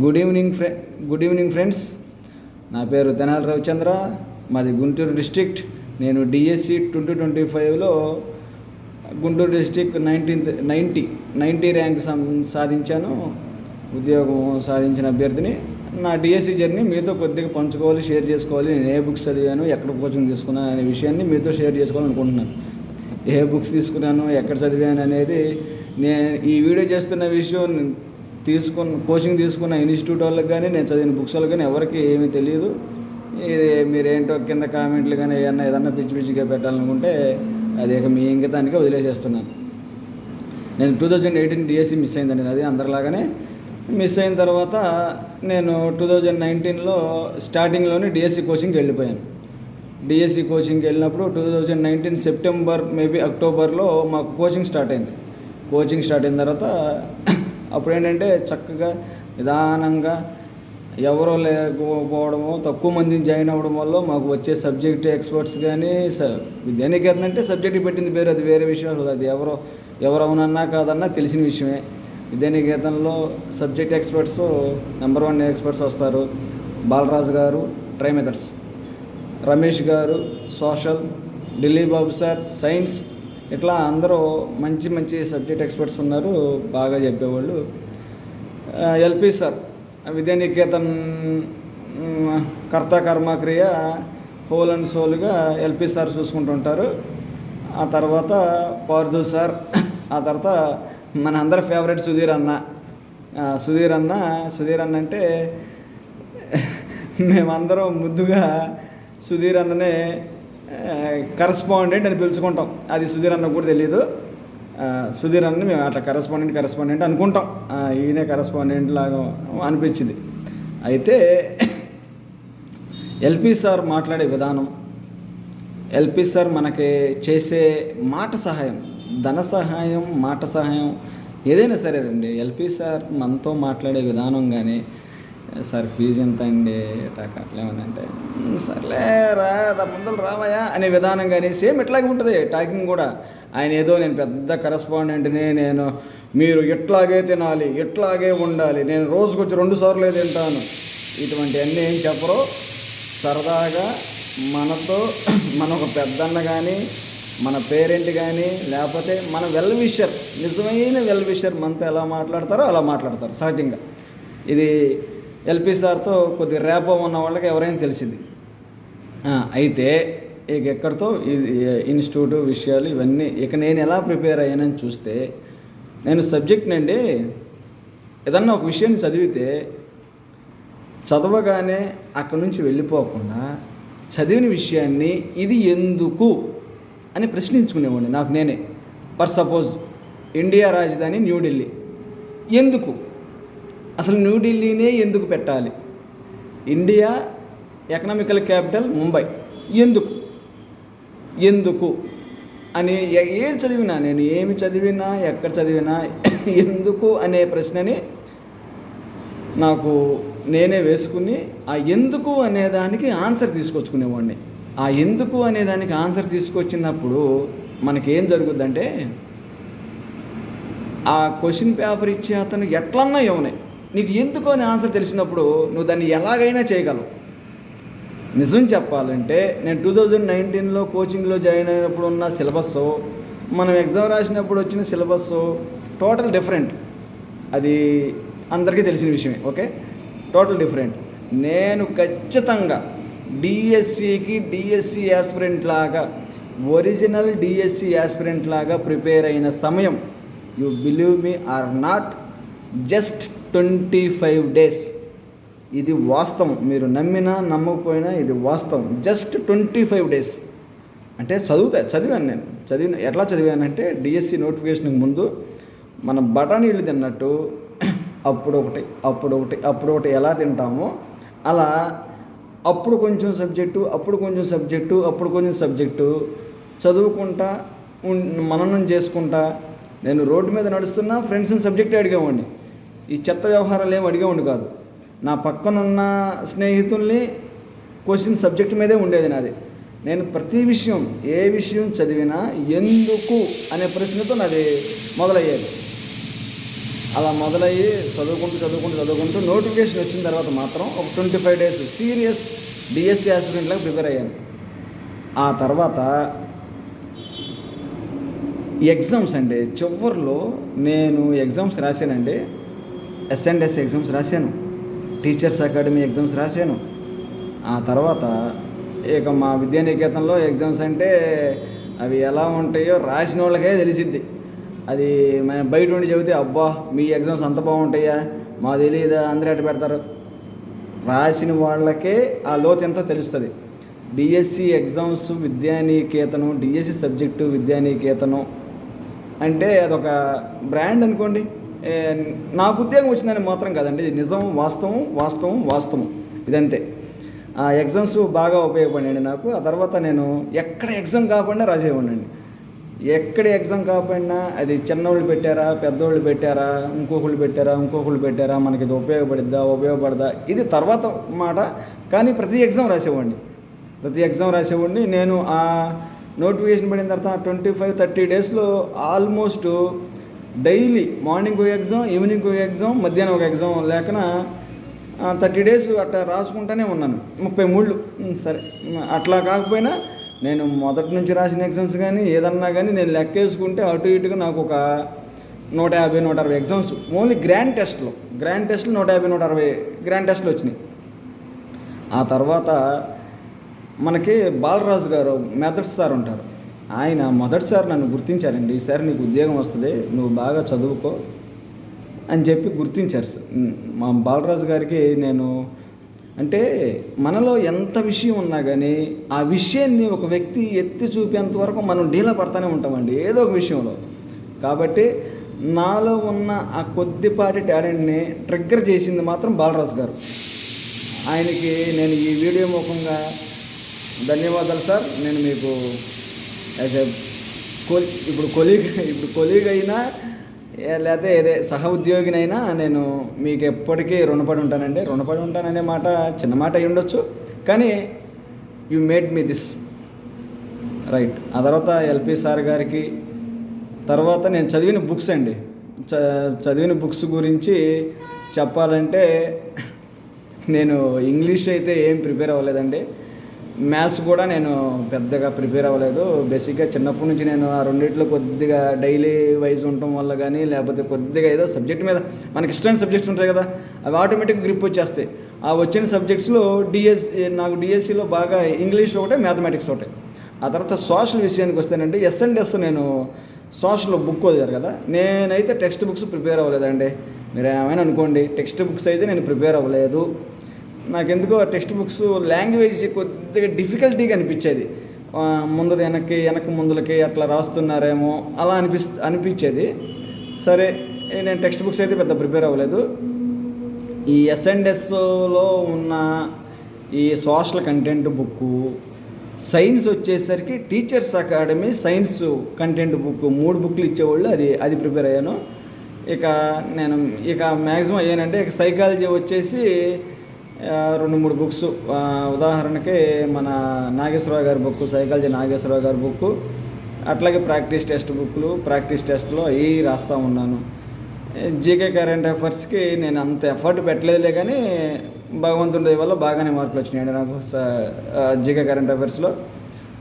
Good evening friends. నా పేరు తెనాలి రవిచంద్ర, మాది గుంటూరు డిస్ట్రిక్ట్. నేను డిఎస్సి 2025లో గుంటూరు డిస్ట్రిక్ట్ 90 ర్యాంక్ సాధించాను. ఉద్యోగం సాధించిన అభ్యర్థిని. నా డిఎస్సి జర్నీ మీతో కొద్దిగా పంచుకోవాలి, షేర్ చేసుకోవాలి. నేను ఏ బుక్స్ చదివాను, ఎక్కడ కోచింగ్ తీసుకున్నాను అనే విషయాన్ని మీతో షేర్ చేసుకోవాలనుకుంటున్నాను. ఏ బుక్స్ తీసుకున్నాను, ఎక్కడ చదివాను అనేది నేను ఈ వీడియో చేస్తున్న విషయం కోచింగ్ తీసుకున్న ఇన్స్టిట్యూట్ వాళ్ళకి కానీ, నేను చదివిన బుక్స్ వాళ్ళకి కానీ ఎవరికి ఏమీ తెలియదు. ఇది మీరేంటో కింద కామెంట్లు కానీ ఏదన్నా పిచ్చి పిచ్చిగా పెట్టాలనుకుంటే అది ఇక మీ ఇంగితానికి వదిలేసేస్తున్నాను. నేను 2018 డిఎస్సి మిస్ అయిందండి. అది అందరిలాగానే మిస్ అయిన తర్వాత నేను 2019లో స్టార్టింగ్లోనే డిఎస్సి కోచింగ్కి వెళ్ళిపోయాను. డిఎస్సి కోచింగ్కి వెళ్ళినప్పుడు 2019 సెప్టెంబర్ మేబీ అక్టోబర్లో మాకు కోచింగ్ స్టార్ట్ అయింది. కోచింగ్ స్టార్ట్ అయిన తర్వాత అప్పుడు ఏంటంటే చక్కగా నిదానంగా ఎవరో లేకపోవడము, తక్కువ మంది జాయిన్ అవ్వడం వల్ల మాకు వచ్చే సబ్జెక్ట్ ఎక్స్పర్ట్స్ కానీ విద్యానికేతన్ అంటే సబ్జెక్ట్ పెట్టింది పేరు, అది వేరే విషయం. అది ఎవరు అవునన్నా కాదన్నా తెలిసిన విషయమే. విద్యానికేతన్లో సబ్జెక్ట్ ఎక్స్పర్ట్స్ నెంబర్ 1 ఎక్స్పర్ట్స్ వస్తారు. బాలరాజు గారు ట్రై మెథడ్స్, రమేష్ గారు సోషల్, ఢిల్లీ బాబు సార్ సైన్స్, ఇట్లా అందరూ మంచి సబ్జెక్ట్ ఎక్స్పర్ట్స్ ఉన్నారు, బాగా చెప్పేవాళ్ళు. ఎల్పి సార్ విద్యానికేతన్ కర్త కర్మక్రియ హోల్ అండ్ సోల్గా ఎల్పి సార్ చూసుకుంటుంటారు. ఆ తర్వాత పార్దు సార్, ఆ తర్వాత మన అందరి ఫేవరెట్ సుధీర్ అన్న అంటే మేమందరం ముద్దుగా సుధీర్ అన్ననే కరస్పాండెంట్ అని పిలుచుకుంటాం. అది సుధీర్ అన్న కూడా తెలియదు. సుధీర్ అన్న మేము అట్లా కరస్పాండెంట్ అనుకుంటాం. ఈయనే కరస్పాండెంట్ లాగా అనిపించింది. అయితే ఎల్పి సార్ మాట్లాడే విధానం, ఎల్పి సార్ మనకి చేసే మాట సహాయం, ధన సహాయం, మాట సహాయం ఏదైనా సరే అండి, ఎల్పి సార్ మనతో మాట్లాడే విధానం కానీ, సార్ ఫీజు ఎంత అండి అట్లేమనంటే సర్లే ముందలు రావయా అనే విధానం కానీ సేమ్ ఇట్లాగే ఉంటుంది. టాకింగ్ కూడా ఆయన ఏదో నేను పెద్ద కరస్పాండెంట్ని, మీరు ఎట్లాగే తినాలి, ఎట్లాగే ఉండాలి, నేను రోజుకొచ్చి 2 సార్లు తింటాను, ఇటువంటివన్నీ ఏం చెప్పరు. సరదాగా మనతో మన ఒక పెద్దన్న కానీ, మన పేరెంట్ కానీ, లేకపోతే మన వెల్విషర్, నిజమైన వెల్విషర్ మనతో ఎలా మాట్లాడతారో అలా మాట్లాడతారు సహజంగా. ఇది ఎల్పి సార్తో కొద్ది ర్యాపో ఉన్న వాళ్ళకి ఎవరైనా తెలిసింది. అయితే ఇక ఎక్కడితో ఇన్స్టిట్యూట్ విషయాలు ఇవన్నీ ఇక నేను ఎలా ప్రిపేర్ అయ్యానని చూస్తే, నేను సబ్జెక్ట్ని అండి ఏదన్నా ఒక విషయాన్ని చదివితే చదవగానే అక్కడి నుంచి వెళ్ళిపోకుండా చదివిన విషయాన్ని ఇది ఎందుకు అని ప్రశ్నించుకునేవాడిని నాకు నేనే. ఫర్ సపోజ్ ఇండియా రాజధాని న్యూఢిల్లీ, ఎందుకు అసలు న్యూఢిల్లీనే ఎందుకు పెట్టాలి? ఇండియా ఎకనామికల్ క్యాపిటల్ ముంబై, ఎందుకు అని ఏం చదివినా, నేను ఏమి చదివినా, ఎక్కడ చదివినా ఎందుకు అనే ప్రశ్నని నాకు నేనే వేసుకుని ఆ ఎందుకు అనేదానికి ఆన్సర్ తీసుకొచ్చుకునేవాడిని. ఆ ఎందుకు అనేదానికి ఆన్సర్ తీసుకొచ్చినప్పుడు మనకేం జరుగుద్దంటే, ఆ క్వశ్చన్ పేపర్ ఇచ్చే అతను ఎట్లన్నా ఏమన్నాయి, నీకు ఎందుకు అని ఆన్సర్ తెలిసినప్పుడు నువ్వు దాన్ని ఎలాగైనా చేయగలవు. నిజం చెప్పాలంటే నేను 2019లో కోచింగ్లో జాయిన్ అయినప్పుడు ఉన్న సిలబస్, మనం ఎగ్జామ్ రాసినప్పుడు వచ్చిన సిలబస్ టోటల్ డిఫరెంట్. అది అందరికీ తెలిసిన విషయమే. Okay, total different. నేను ఖచ్చితంగా డిఎస్సి యాస్పిరెంట్ లాగా, ఒరిజినల్ డిఎస్సి యాస్పిరెంట్ లాగా ప్రిపేర్ అయిన సమయం, you believe me or not, just 25 days. ఇది వాస్తవం, మీరు నమ్మినా నమ్మకపోయినా ఇది వాస్తవం. జస్ట్ 25 days అంటే చదివాను. ఎట్లా చదివానంటే, డిఎస్సి నోటిఫికేషన్కి ముందు మనం బఠానీళ్ళు తిన్నట్టు అప్పుడొకటి ఎలా తింటామో అలా అప్పుడు కొంచెం సబ్జెక్టు చదువుకుంటా మననం చేసుకుంటా. నేను రోడ్డు మీద నడుస్తున్నా ఫ్రెండ్స్ని సబ్జెక్టే అడిగేవాడిని, ఈ చెత్త వ్యవహారాలు ఏమి అడిగేవాడిని కాదు. నా పక్కనున్న స్నేహితుల్ని క్వశ్చన్ సబ్జెక్ట్ మీదే ఉండేది నాది. నేను ప్రతి విషయం, ఏ విషయం చదివినా ఎందుకు అనే ప్రశ్నతో నాది మొదలయ్యేది. అలా మొదలయ్యి చదువుకుంటూ నోటిఫికేషన్ వచ్చిన తర్వాత మాత్రం ఒక 25 days సీరియస్ డిఎస్సి ఆస్పిరెంట్లకు ప్రిపేర్ అయ్యాను. ఆ తర్వాత ఎగ్జామ్స్ అండి, చివరిలో నేను ఎగ్జామ్స్ రాశానండి. S&S ఎగ్జామ్స్ రాశాను, టీచర్స్ అకాడమీ ఎగ్జామ్స్ రాశాను. ఆ తర్వాత ఇక మా విద్యానికేతన్లో ఎగ్జామ్స్ అంటే అవి ఎలా ఉంటాయో రాసిన వాళ్ళకే తెలిసిద్ది. అది మనం బయట ఉండి చెబితే అబ్బా మీ ఎగ్జామ్స్ అంత బాగుంటాయా, మా తెలియదా, అందరూ ఎట్ట పెడతారు. రాసిన వాళ్ళకే ఆ లోతు ఎంతో తెలుస్తుంది. డిఎస్సి ఎగ్జామ్స్ విద్యానికేతనం, డిఎస్సి సబ్జెక్టు విద్యానికేతనం అంటే అదొక బ్రాండ్ అనుకోండి. నాకు ఉద్యోగం వచ్చిందని మాత్రం కాదండి, ఇది నిజం, వాస్తవం ఇదంతే. ఆ ఎగ్జామ్స్ బాగా ఉపయోగపడినాయండి నాకు. ఆ తర్వాత నేను ఎక్కడ ఎగ్జామ్ కాకుండా రాసేవాడినండి. ఎక్కడ ఎగ్జామ్ కాకపోయినా అది చిన్నోళ్ళు పెట్టారా, పెద్దోళ్ళు పెట్టారా, ఇంకొకళ్ళు పెట్టారా, మనకి ఇది ఉపయోగపడదా ఇది తర్వాత మాట. కానీ ప్రతి ఎగ్జామ్ రాసేవాడిని. నేను ఆ నోటిఫికేషన్ పడిన తర్వాత 25-30 daysలో ఆల్మోస్ట్ డైలీ మార్నింగ్ ఒక ఎగ్జామ్, ఈవినింగ్ ఒక ఎగ్జామ్, మధ్యాహ్నం ఒక ఎగ్జామ్ లేకన 30 days అట్లా రాసుకుంటూనే ఉన్నాను. 33. సరే, అట్లా కాకపోయినా నేను మొదటి నుంచి రాసిన ఎగ్జామ్స్ కానీ ఏదన్నా కానీ నేను లెక్క వేసుకుంటే అటు ఇటుగా నాకు ఒక 150-160 ఎగ్జామ్స్ ఓన్లీ గ్రాండ్ టెస్ట్లు 150-160 గ్రాండ్ టెస్ట్లు వచ్చినాయి. ఆ తర్వాత మనకి బాలరాజు గారు మెథడ్స్ సార్ ఉంటారు. ఆయన మొదటిసారి నన్ను గుర్తించారండి. ఈసారి నీకు ఉద్యోగం వస్తుంది, నువ్వు బాగా చదువుకో అని చెప్పి గుర్తించారు సార్. మా బాలరాజు గారికి నేను అంటే మనలో ఎంత విషయం ఉన్నా కానీ ఆ విషయాన్ని ఒక వ్యక్తి ఎత్తి చూపేంత వరకు మనం డీలా పడతానే ఉంటామండి ఏదో ఒక విషయంలో. కాబట్టి నాలో ఉన్న ఆ కొద్దిపాటి టాలెంట్ని ట్రిగ్గర్ చేసింది మాత్రం బాలరాజు గారు. ఆయనకి నేను ఈ వీడియో ముఖంగా ధన్యవాదాలు సార్. నేను మీకు యాజ్ ఎ ఇప్పుడు కొలీగ్ అయినా లేకపోతే ఏదే సహ ఉద్యోగినైనా నేను మీకు ఎప్పటికీ రుణపడి ఉంటాననే మాట చిన్న మాట అయి ఉండొచ్చు, కానీ you made me this right. ఆ తర్వాత ఎల్పి సార్ గారికి, తర్వాత నేను చదివిన బుక్స్ అండి, చదివిన బుక్స్ గురించి చెప్పాలంటే నేను ఇంగ్లీష్ అయితే ఏం ప్రిపేర్ అవ్వలేదండి. మ్యాథ్స్ కూడా నేను పెద్దగా ప్రిపేర్ అవ్వలేదు. బేసిక్గా చిన్నప్పటి నుంచి నేను ఆ రెండిట్లో కొద్దిగా డైలీ వైజ్ ఉండటం వల్ల కానీ లేకపోతే కొద్దిగా ఏదో సబ్జెక్ట్ మీద మనకి ఇష్టమైన సబ్జెక్ట్స్ ఉంటాయి కదా, అవి ఆటోమేటిక్గా గ్రిప్ వచ్చేస్తాయి. ఆ వచ్చిన సబ్జెక్ట్స్లో నాకు డిఎస్సిలో బాగా ఇంగ్లీష్ ఒకటే, మ్యాథమెటిక్స్ ఒకటే. ఆ తర్వాత సోషల్ విషయానికి వస్తేనండి, S&S నేను సోషల్ బుక్ వదిలేరు కదా, నేనైతే టెక్స్ట్ బుక్స్ ప్రిపేర్ అవ్వలేదండి. మీరు ఏమైనా అనుకోండి, టెక్స్ట్ బుక్స్ అయితే నేను ప్రిపేర్ అవ్వలేదు. నాకెందుకో టెక్స్ట్ బుక్స్ లాంగ్వేజ్ కొద్దిగా డిఫికల్టీగా అనిపించేది. వెనక్కి ముందులకి అట్లా రాస్తున్నారేమో అలా అనిపించేది. సరే, నేను టెక్స్ట్ బుక్స్ అయితే పెద్ద ప్రిపేర్ అవ్వలేదు. ఈ S&Sలో ఉన్న ఈ సోషల్ కంటెంట్ బుక్కు, సైన్స్ వచ్చేసరికి teachers academy science content book 3 బుక్లు ఇచ్చేవాళ్ళు, అది ప్రిపేర్ అయ్యాను. నేను మ్యాక్సిమం అయ్యానంటే సైకాలజీ వచ్చేసి 2-3 బుక్స్, ఉదాహరణకి మన నాగేశ్వరరావు గారి బుక్, సైకాలజీ నాగేశ్వరరావు గారి బుక్, అట్లాగే ప్రాక్టీస్ టెస్ట్లో అవి రాస్తూ ఉన్నాను. జీకే కరెంట్ అఫైర్స్కి నేను అంత ఎఫర్ట్ పెట్టలేదులే, కానీ భగవంతుడి దయ వల్ల బాగానే మార్కులు వచ్చినాయండి నాకు జీకే కరెంట్ అఫైర్స్లో.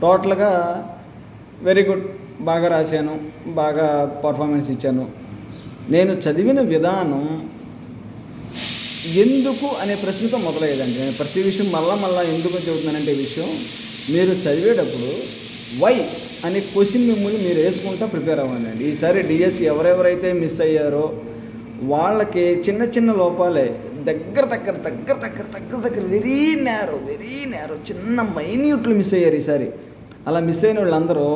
టోటల్గా వెరీ గుడ్, బాగా రాశాను, బాగా పర్ఫార్మెన్స్ ఇచ్చాను. నేను చదివిన విధానం ఎందుకు అనే ప్రశ్నతో మొదలయ్యేదండి. నేను ప్రతి విషయం మళ్ళా ఎందుకు చెబుతున్నానంటే, విషయం మీరు చదివేటప్పుడు వై అనే క్వశ్చన్ మిమ్మల్ని మీరు వేసుకుంటా ప్రిపేర్ అవ్వాలండి. ఈసారి డిఎస్సి ఎవరెవరైతే మిస్ అయ్యారో వాళ్ళకి చిన్న లోపాలే దగ్గర వెరీ నేరో చిన్న మైన్యూట్లు మిస్ అయ్యారు ఈసారి. అలా మిస్ అయిన వాళ్ళందరూ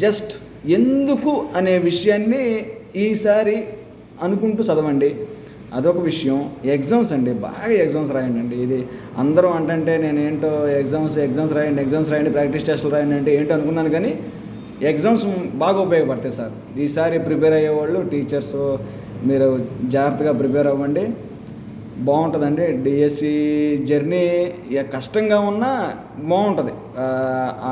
జస్ట్ ఎందుకు అనే విషయాన్ని ఈసారి అనుకుంటూ చదవండి. అదొక విషయం. ఎగ్జామ్స్ అండి, బాగా ఎగ్జామ్స్ రాయండి. ఇది అందరూ అంటే నేను ఏంటో ఎగ్జామ్స్ రాయండి, ప్రాక్టీస్ టెస్టులు రాయండి అంటే ఏంటో అనుకున్నాను, కానీ ఎగ్జామ్స్ బాగా ఉపయోగపడతాయి సార్. ఈసారి ప్రిపేర్ అయ్యేవాళ్ళు టీచర్స్ మీరు జాగ్రత్తగా ప్రిపేర్ అవ్వండి, బాగుంటుందండి. డిఎస్సి జర్నీ కష్టంగా ఉన్నా బాగుంటుంది.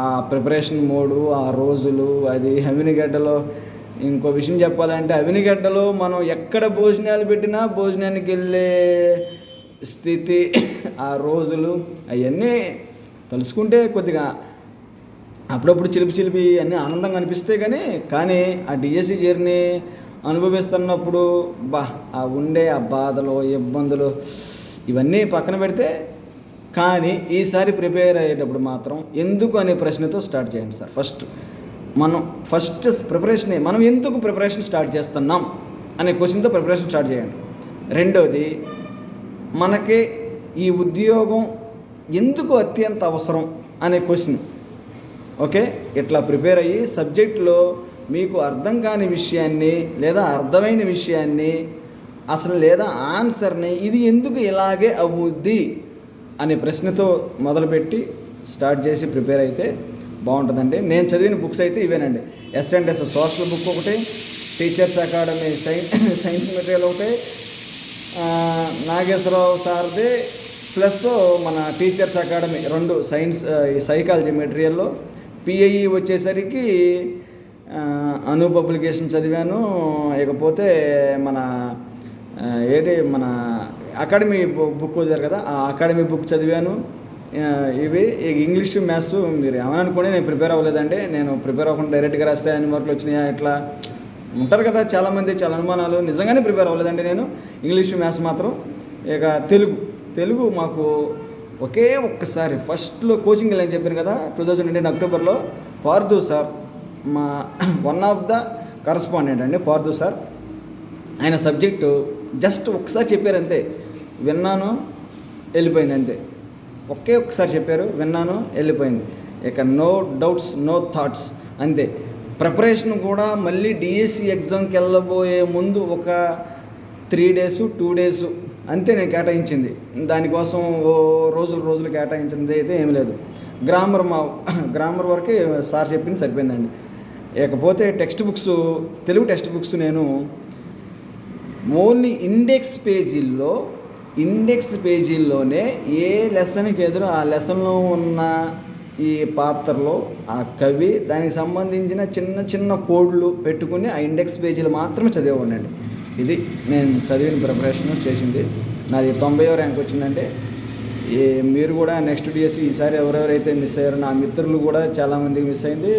ఆ ప్రిపరేషన్ మోడు, ఆ రోజులు, అది హవినిగడ్డలో ఇంకో విషయం చెప్పాలంటే అవినిగడ్డలో మనం ఎక్కడ భోజనాలు పెట్టినా భోజనానికి వెళ్ళే స్థితి, ఆ రోజులు అవన్నీ తలుసుకుంటే కొద్దిగా అప్పుడప్పుడు చిలిపి అన్నీ ఆనందంగా అనిపిస్తాయి. కానీ ఆ డిఎస్సి జర్నీ అనుభవిస్తున్నప్పుడు ఆ ఉండే ఆ బాధలు, ఇబ్బందులు ఇవన్నీ పక్కన పెడితే, కానీ ఈసారి ప్రిపేర్ అయ్యేటప్పుడు మాత్రం ఎందుకు అనే ప్రశ్నతో స్టార్ట్ చేయండి సార్. ఫస్ట్ ప్రిపరేషనే మనం ఎందుకు ప్రిపరేషన్ స్టార్ట్ చేస్తున్నాం అనే క్వశ్చన్తో ప్రిపరేషన్ స్టార్ట్ చేయండి. రెండోది, మనకి ఈ ఉద్యోగం ఎందుకు అత్యంత అవసరం అనే క్వశ్చన్. ఓకే, ఇట్లా ప్రిపేర్ అయ్యి సబ్జెక్టులో మీకు అర్థం కాని విషయాన్ని లేదా అర్థమైన విషయాన్ని లేదా ఆన్సర్ని ఇది ఎందుకు ఇలాగే అవుద్ది అనే ప్రశ్నతో మొదలుపెట్టి స్టార్ట్ చేసి ప్రిపేర్ అయితే బాగుంటుందండి. నేను చదివిన బుక్స్ అయితే ఇవేనండి. S&S సోషల్ బుక్ ఒకటి, టీచర్స్ అకాడమీ సైన్స్ మెటీరియల్ ఒకటి, నాగేశ్వరరావు సార్ది ప్లస్ మన టీచర్స్ అకాడమీ 2 సైన్స్ సైకాలజీ మెటీరియల్లో. PIE వచ్చేసరికి అను పబ్లికేషన్ చదివాను. ఇకపోతే మన మన అకాడమీ బుక్ వదిలేరు కదా, ఆ అకాడమీ బుక్ చదివాను. ఇవి ఇంగ్లీష్ మ్యాథ్స్ మీరు ఏమని అనుకోండి, నేను ప్రిపేర్ అవ్వలేదండి. నేను ప్రిపేర్ అవ్వకుండా డైరెక్ట్గా రాస్తే అన్ని మార్కులు వచ్చినాయా ఇట్లా ఉంటారు కదా చాలామంది, చాలా అనుమానాలు. నిజంగానే ప్రిపేర్ అవ్వలేదండి నేను. ఇంగ్లీష్ మ్యాథ్స్ మాత్రం. ఇక తెలుగు మాకు ఒక్కసారి ఫస్ట్లో కోచింగ్ వెళ్ళని చెప్పాను కదా 2019 అక్టోబర్లో, పార్థు సార్ మా వన్ ఆఫ్ ద కరస్పాండెంట్ అండి, పార్థు సార్. ఆయన సబ్జెక్టు జస్ట్ ఒకసారి చెప్పారు అంతే, విన్నాను వెళ్ళిపోయింది అంతే. ఒక్కసారి చెప్పారు, విన్నాను వెళ్ళిపోయింది. ఇక నో డౌట్స్, నో థాట్స్ అంతే. ప్రిపరేషన్ కూడా మళ్ళీ డిఎస్సి ఎగ్జామ్కి వెళ్ళబోయే ముందు ఒక 3 days 2 days అంతే నేను కేటాయించింది. దానికోసం రోజులు కేటాయించింది అయితే ఏమి లేదు. గ్రామర్ వరకే సార్ చెప్పింది సరిపోయిందండి. ఇకపోతే తెలుగు టెక్స్ట్ బుక్స్ నేను ఓన్లీ ఇండెక్స్ పేజీల్లోనే ఏ లెసన్కి ఎదురు ఆ లెసన్లో ఉన్న ఈ పాత్రలో ఆ కవి దానికి సంబంధించిన చిన్న కోడ్లు పెట్టుకుని ఆ ఇండెక్స్ పేజీలు మాత్రమే చదివేవాడినండి. ఇది నేను చదివిన ప్రిపరేషన్ చేసింది. నాది 90వ ర్యాంక్ వచ్చిందంటే. మీరు కూడా నెక్స్ట్ డిఎస్సి ఈసారి ఎవరెవరైతే మిస్ అయ్యారో, నా మిత్రులు కూడా చాలామందికి మిస్ అయింది,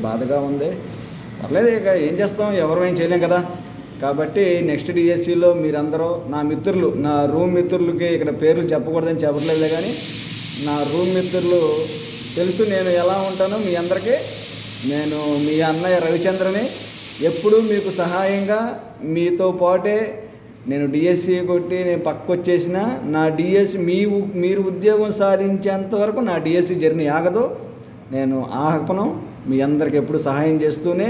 బాధగా ఉంది. పర్లేదు, ఇక ఏం చేస్తాం, ఎవరు ఏం చేయలేం కదా. కాబట్టి నెక్స్ట్ డిఎస్సిలో మీరందరూ నా మిత్రులు, నా రూమ్ మిత్రులకి ఇక్కడ పేర్లు చెప్పకూడదని చెప్పట్లేదులే, కానీ నా రూమ్ మిత్రులు తెలుసు నేను ఎలా ఉంటానో మీ అందరికీ. నేను మీ అన్నయ్య రవిచంద్రని, ఎప్పుడూ మీకు సహాయంగా మీతో పాటే. నేను డిఎస్సి కొట్టి నేను పక్కకు వచ్చేసిన నా డిఎస్సి మీరు ఉద్యోగం సాధించేంత వరకు నా డిఎస్సి జర్నీ ఆగదు. నేను ఆహ్వానం మీ అందరికి ఎప్పుడు సహాయం చేస్తూనే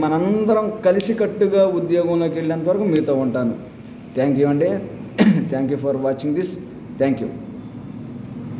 మనందరం కలిసికట్టుగా ఉద్యోగంలోకి వెళ్ళేంత వరకు మీతో ఉంటాను. థ్యాంక్ యూ అండి. Thank you for watching this. Thank you.